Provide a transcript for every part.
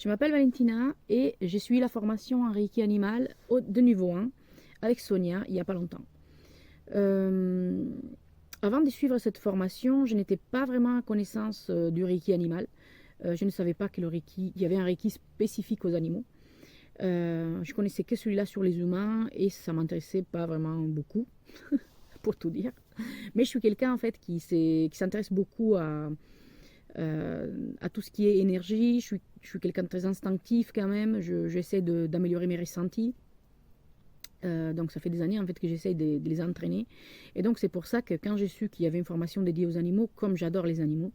Je m'appelle Valentina et j'ai suivi la formation en Reiki animal de niveau 1 avec Sonia il n'y a pas longtemps. Euh, Avant de suivre cette formation, je n'étais pas vraiment à connaissance du Reiki animal. Je ne savais pas que il y avait un Reiki spécifique aux animaux. Je connaissais que celui-là sur les humains et ça m'intéressait pas vraiment beaucoup, pour tout dire. Mais je suis quelqu'un en fait qui s'intéresse beaucoup à tout ce qui est énergie. Je suis quelqu'un de très instinctif quand même. J'essaie d'améliorer mes ressentis. Donc ça fait des années en fait que j'essaye de les entraîner. Et donc c'est pour ça que quand j'ai su qu'il y avait une formation dédiée aux animaux, comme j'adore les animaux,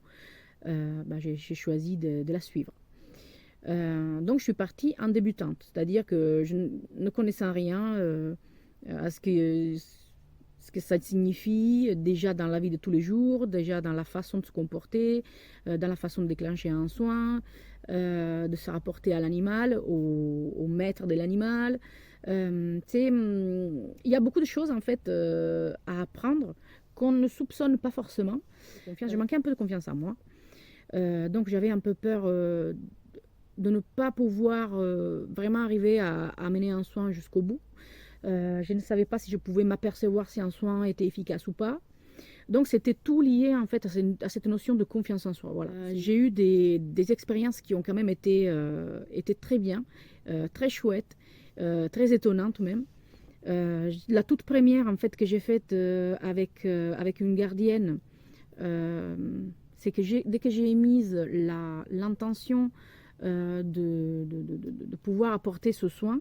j'ai choisi de la suivre. Donc je suis partie en débutante, c'est-à-dire que je ne connaissais rien à ce que ça signifie déjà dans la vie de tous les jours, déjà dans la façon de se comporter, dans la façon de déclencher un soin, de se rapporter à l'animal, au maître de l'animal. Il y a beaucoup de choses en fait à apprendre qu'on ne soupçonne pas forcément. Je manquais un peu de confiance en moi. Donc j'avais un peu peur de ne pas pouvoir vraiment arriver à mener un soin jusqu'au bout. Je ne savais pas si je pouvais m'apercevoir si un soin était efficace ou pas. Donc c'était tout lié en fait à cette notion de confiance en soi. Voilà. J'ai eu des expériences qui ont quand même été très bien, très chouettes, très étonnantes même. La toute première en fait que j'ai faite avec une gardienne, c'est que dès que j'ai émise l'intention de pouvoir apporter ce soin,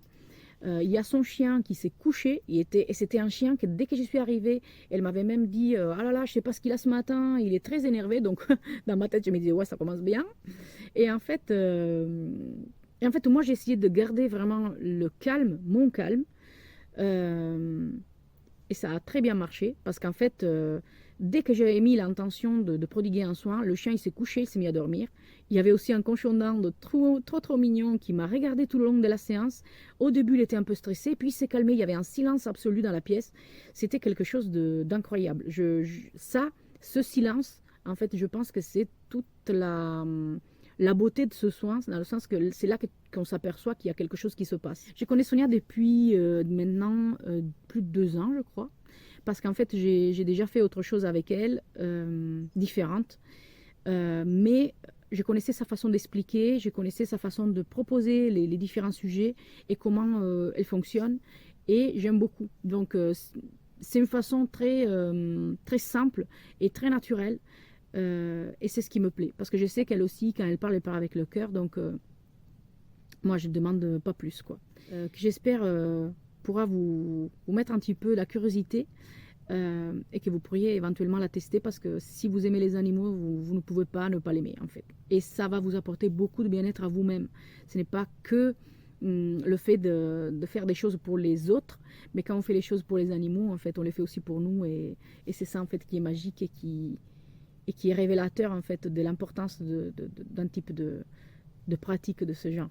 il y a son chien qui s'est couché, et c'était un chien que dès que j'y suis arrivée, elle m'avait même dit ah là là, je sais pas ce qu'il a ce matin, il est très énervé. Donc dans ma tête, je me disais ouais, ça commence bien. Et en fait, moi j'ai essayé de garder vraiment le calme, mon calme. Euh, et ça a très bien marché parce qu'en fait, dès que j'ai mis l'intention de prodiguer un soin, le chien il s'est couché, il s'est mis à dormir. Il y avait aussi un cochon d'Inde trop mignon qui m'a regardé tout le long de la séance. Au début, il était un peu stressé, puis il s'est calmé. Il y avait un silence absolu dans la pièce. C'était quelque chose d'incroyable. Ce silence, en fait, je pense que c'est toute la beauté de ce soin, dans le sens que c'est là qu'on s'aperçoit qu'il y a quelque chose qui se passe. Je connais Sonia depuis maintenant plus de 2 ans, je crois, parce qu'en fait, j'ai déjà fait autre chose avec elle, différente, mais je connaissais sa façon d'expliquer, je connaissais sa façon de proposer les différents sujets et comment elle fonctionne, et j'aime beaucoup. Donc, c'est une façon très simple et très naturelle. Et c'est ce qui me plaît. Parce que je sais qu'elle aussi, quand elle parle avec le cœur. Donc, moi, je ne demande pas plus, quoi. Que j'espère pourra vous mettre un petit peu la curiosité et que vous pourriez éventuellement la tester. Parce que si vous aimez les animaux, vous ne pouvez pas ne pas l'aimer, en fait. Et ça va vous apporter beaucoup de bien-être à vous-même. Ce n'est pas que le fait de faire des choses pour les autres, mais quand on fait les choses pour les animaux, en fait, on les fait aussi pour nous. Et c'est ça, en fait, qui est magique et qui est révélateur en fait de l'importance d'un type de pratique de ce genre.